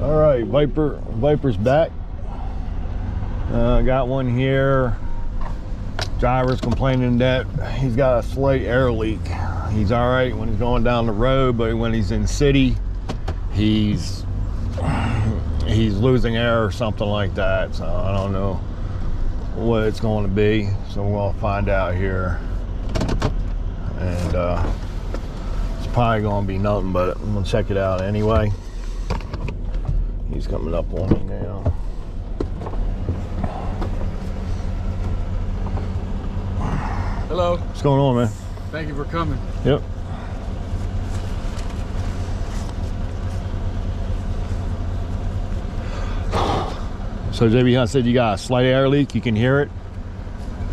All right, Viper's back. Got one here. Driver's complaining that he's got a slight air leak. He's all right when he's going down the road, but when he's in city, he's losing air or something like that. So I don't know what it's going to be. So we're going to find out here. And it's probably going to be nothing, but I'm going to check it out anyway. He's coming up on me now. Hello. What's going on, man? Thank you for coming. Yep. So JB Hunt said you got a slight air leak. You can hear it?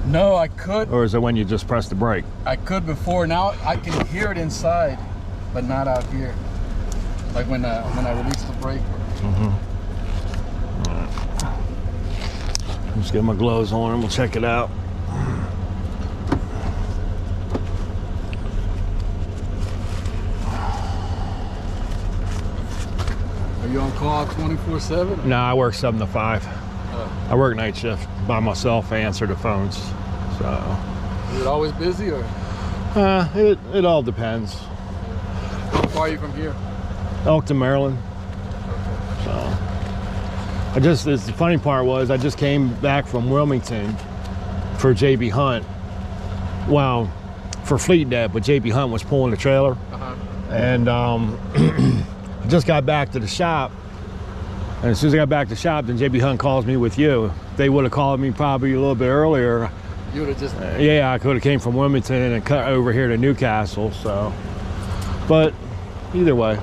No, I could. Or is it when you just press the brake? I could before. Now I can hear it inside, but not out here. Like when I release the brake. All right. Just get my gloves on and we'll check it out. Are you on call 24/7? No, I work 7 to 5. I work night shift by myself. I answer the phones. So. Is it always busy or? It all depends. How far are you from here? Elkton, Maryland. So. The funny part was I just came back from Wilmington for JB Hunt. Well, for Fleet Day, but JB Hunt was pulling the trailer. And I just got back to the shop. And as soon as I got back to the shop, then JB Hunt calls me with you. If they would have called me probably a little bit earlier. You would have just... yeah, I could have came from Wilmington and cut over here to Newcastle, so. But either way,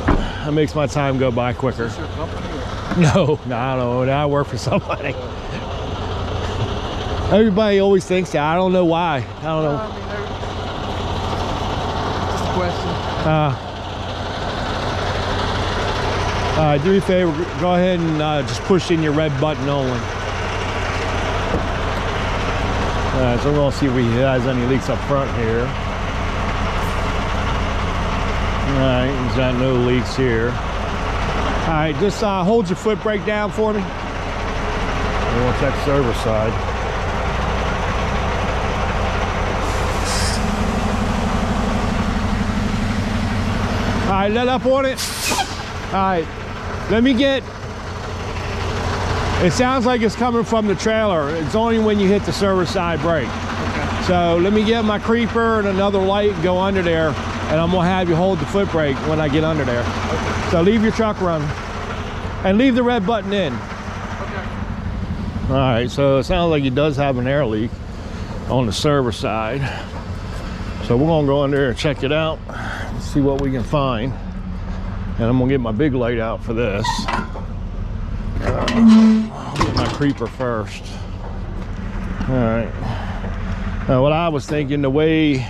that makes my time go by quicker. Is this your company or? No, I don't know. I work for somebody. Everybody always thinks that. I don't know why. I don't know. I mean, just a question. All right, do me a favor, go ahead and just push in your red button only. All right, so we're gonna see if he has any leaks up front here. All right, he's got no leaks here. All right, just hold your foot brake down for me. We're gonna check service side. All right, let up on it. All right. Let me get, it sounds like it's coming from the trailer. It's only when you hit the service side brake. Okay. So let me get my creeper and another light and go under there, and I'm gonna have you hold the foot brake when I get under there. Okay. So leave your truck running and leave the red button in. Okay. All right, so it sounds like it does have an air leak on the service side. So we're gonna go in there and check it out and see what we can find. And I'm gonna get my big light out for this. I'll get my creeper first. All right. Now what I was thinking, the way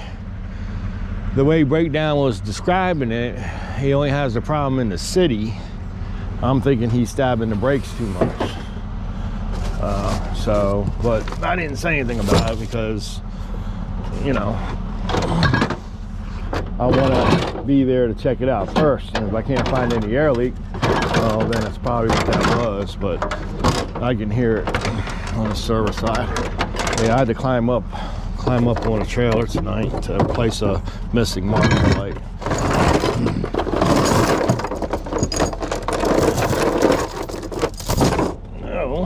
Breakdown was describing it, he only has a problem in the city. I'm thinking he's stabbing the brakes too much. But I didn't say anything about it because, you know, I want to be there to check it out first. And if I can't find any air leak, well, then it's probably what that was. But I can hear it on the service side. Yeah, I had to climb up on a trailer tonight to replace a missing marker light. Oh,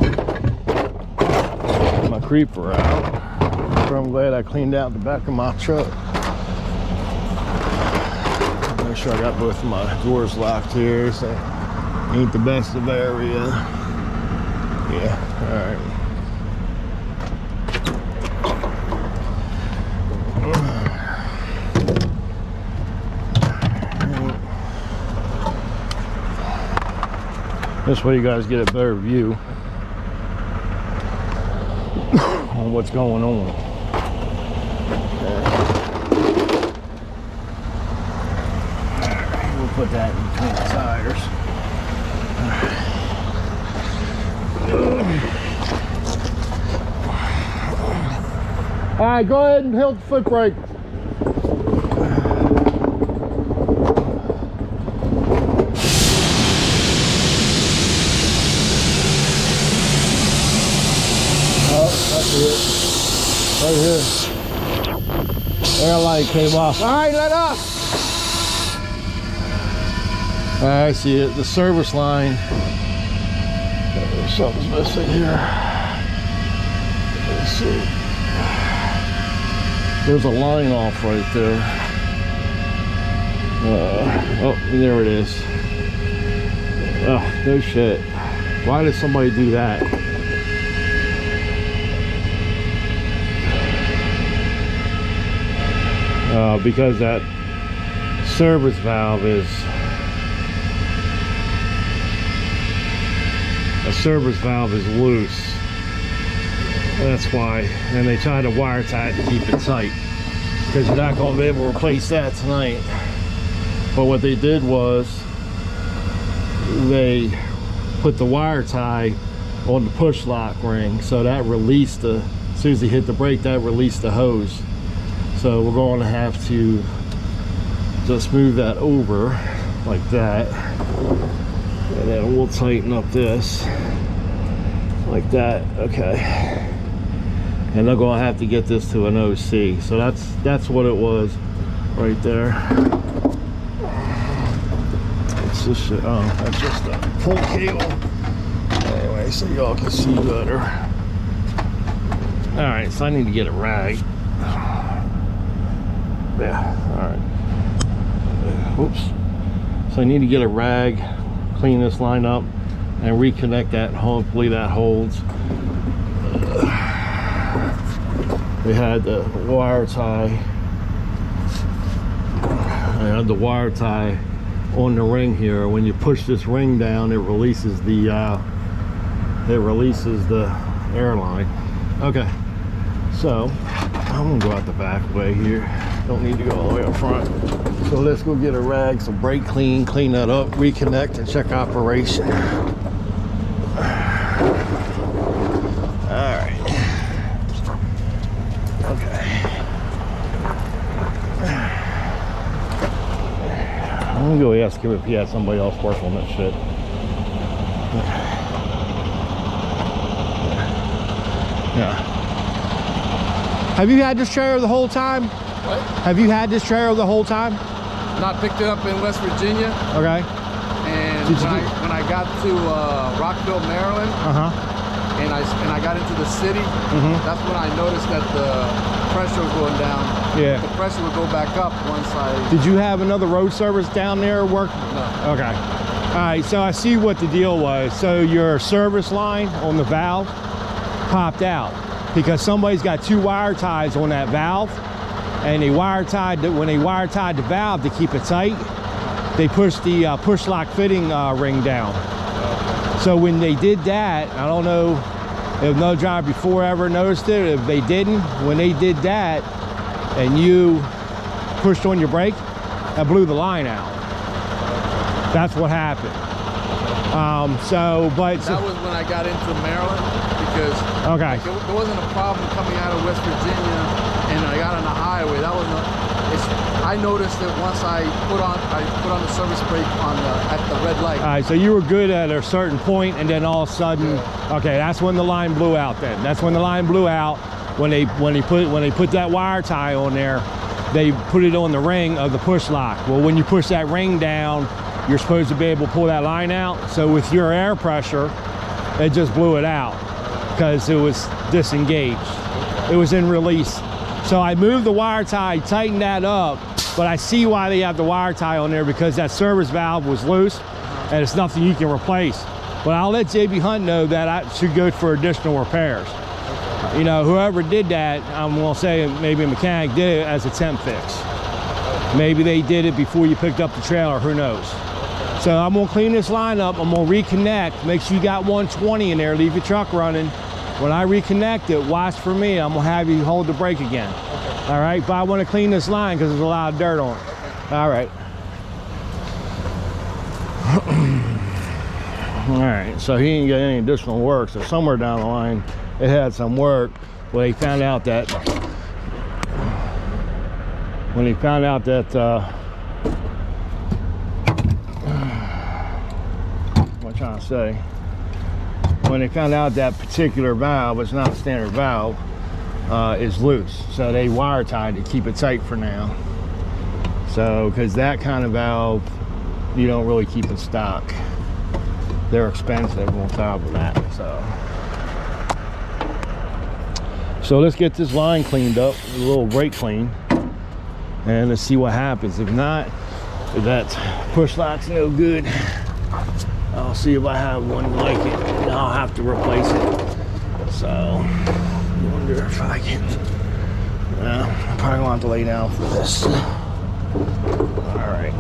my creeper out. So I'm glad I cleaned out the back of my truck. Make sure I got both of my doors locked here, so ain't the best of area. Yeah, all right. This way you guys get a better view on what's going on. Put that in between the tires. All right, go ahead and hold the foot brake. here. Air light came off. All right, let up. All right, I see it. The service line. Something's missing here. Let's see. There's a line off right there. Oh, there it is. Oh, no shit. Why did somebody do that? Because that service valve is loose. That's why. And they try to wire tie it to keep it tight, because you're not going to be able to replace that tonight. But what they did was they put the wire tie on the push lock ring, so that released the, as soon as they hit the brake, that released the hose. So we're going to have to just move that over like that, and then we'll tighten up this like that. Okay, and they're going to have to get this to an OC. So that's what it was right there. It's just that's just a pull cable. Anyway, so y'all can see better. All right, so I need to get a rag. Yeah, all right. Whoops. So I need to get a rag, clean this line up, and reconnect that. Hopefully that holds. We had the wire tie. I had the wire tie on the ring here. When you push this ring down, it releases the airline. Okay, so I'm gonna go out the back way here. Don't need to go all the way up front. So let's go get a rag, some brake clean that up, reconnect, and check operation. All right. Okay. I'm gonna go ask him if he had somebody else work on that shit. Yeah. Have you had this trailer the whole time? What? Have you had this trailer the whole time? Not picked it up in West Virginia, Okay. and when I got to Rockville, Maryland, and I got into the city, that's when I noticed that the pressure was going down. Yeah. The pressure would go back up once I. Did you have another road service down there work? No. Okay. All right, so I see what the deal was. So your service line on the valve popped out because somebody's got two wire ties on that valve, and when they wire tied the valve to keep it tight, they pushed the push lock fitting ring down. So when they did that, I don't know if no driver before ever noticed it. If they didn't, when they did that and you pushed on your brake, that blew the line out. That's what happened. That was when I got into Maryland, because okay. there wasn't a problem coming out of West Virginia, and I got on the highway. That was I noticed it once I put on the service brake at the red light. All right, so you were good at a certain point, and then all of a sudden, okay, that's when the line blew out. Then that's when the line blew out. When they put that wire tie on there, they put it on the ring of the push lock. Well, when you push that ring down, you're supposed to be able to pull that line out. So with your air pressure, it just blew it out because it was disengaged. It was in release. So I moved the wire tie, tightened that up, but I see why they have the wire tie on there, because that service valve was loose and it's nothing you can replace. But I'll let JB Hunt know that I should go for additional repairs. You know, whoever did that, I'm gonna say maybe a mechanic did it as a temp fix. Maybe they did it before you picked up the trailer, who knows? So I'm gonna clean this line up, I'm gonna reconnect, make sure you got 120 in there, leave your truck running. When I reconnect it, watch for me, I'm gonna have you hold the brake again. Okay. All right, but I wanna clean this line because there's a lot of dirt on it. Okay. All right. All right, so he didn't get any additional work, so somewhere down the line, it had some work. When he found out that, what am I trying to say? When they found out that particular valve was not a standard valve, is loose. So they wire tied to keep it tight for now. So, because that kind of valve, you don't really keep in stock. They're expensive on top of that. So let's get this line cleaned up, a little brake clean, and let's see what happens. If not, if that push lock's no good, I'll see if I have one like it, and I'll have to replace it. So, I wonder if I can. Well, I'm probably gonna have to lay down for this. All right.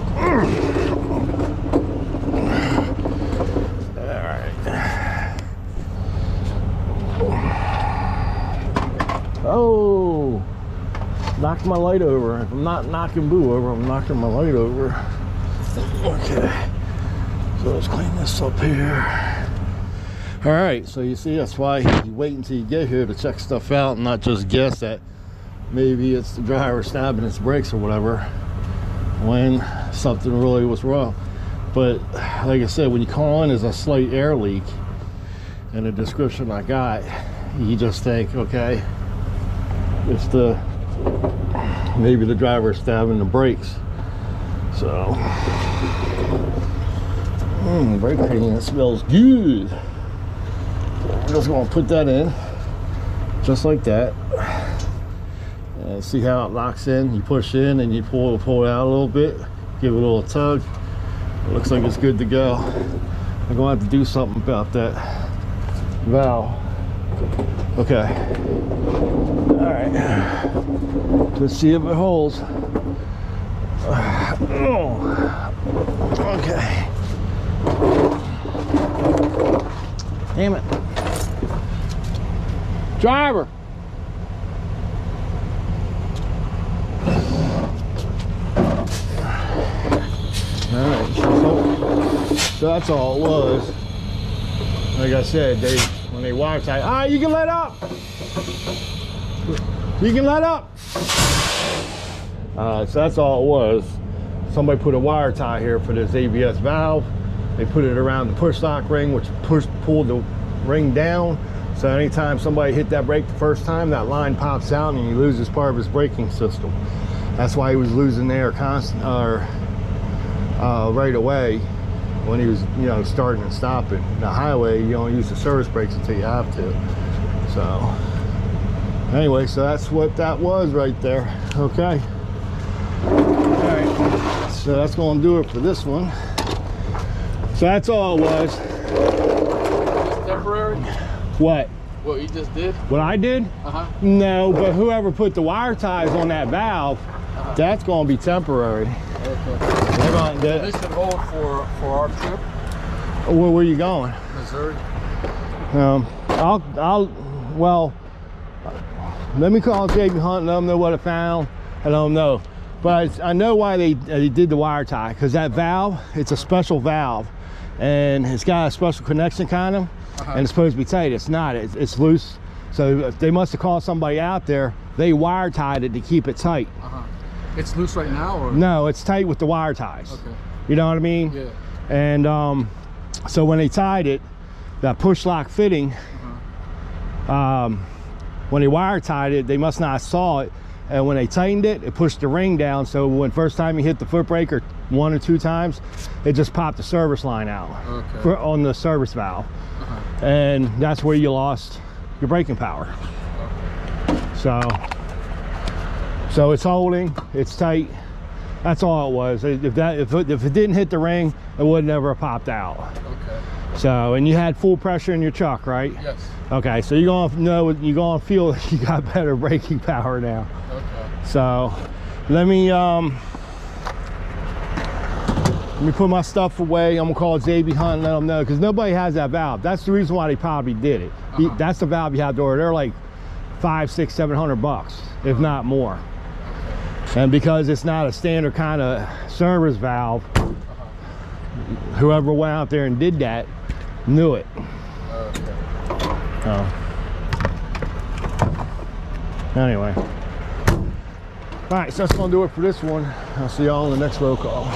Oh, knocked my light over. I'm not knocking Boo over, I'm knocking my light over. Okay, so let's clean this up here. All right, so you see, that's why you wait until you get here to check stuff out and not just guess that maybe it's the driver stabbing its brakes or whatever when something really was wrong. But like I said, when you call in as a slight air leak and the description I got, you just think, okay, it's maybe the driver stabbing the brakes. So brake cleaning, it smells good. So I'm just gonna put that in just like that, and see how it locks in. You push in and you pull it out a little bit, give it a little tug. It looks like it's good to go. I'm gonna have to do something about that valve. Okay. All right. Let's see if it holds. Okay. Damn it. Driver. All right. So that's all it was. Like I said, when they wire tie, you can let up. You can let up. So that's all it was. Somebody put a wire tie here for this ABS valve. They put it around the push lock ring, which pulled the ring down. So anytime somebody hit that brake the first time, that line pops out and he loses part of his braking system. That's why he was losing air right away when he was, starting and stopping. The highway, you don't use the service brakes until you have to. So anyway, so that's what that was right there. Okay. All right. So that's going to do it for this one. So that's all it was. Temporary? What? What you just did? What I did? No, but whoever put the wire ties on that valve, that's going to be temporary. Okay. They're going to This should hold for our trip. Where are you going? Missouri. Well, let me call JB Hunt and let them know what I found. I don't know. But I know why they did the wire tie, because that valve, it's a special valve and it's got a special connection kind of, and it's supposed to be tight. It's not, it's loose. So they must have called somebody out there. They wire tied it to keep it tight. It's loose right now, or? No, it's tight with the wire ties. Okay. You know what I mean? Yeah. And so when they tied it, that push lock fitting, when they wire tied it, they must not have saw it. And when they tightened it, it pushed the ring down. So when first time you hit the foot brake, or 1 or 2 times, it just popped the service line out on the service valve. And that's where you lost your braking power. So it's holding, it's tight. That's all it was. If it didn't hit the ring, it would never have popped out. Okay. So, and you had full pressure in your chuck, right? Yes. Okay, so you're gonna feel that you got better braking power now. Okay. So let me put my stuff away. I'm gonna call JB Hunt and let them know, because nobody has that valve. That's the reason why they probably did it. That's the valve you have to order. They're like $500, $600, $700, if not more. And because it's not a standard kind of service valve, whoever went out there and did that knew it. Anyway. All right, so that's gonna do it for this one. I'll see y'all in the next roll call.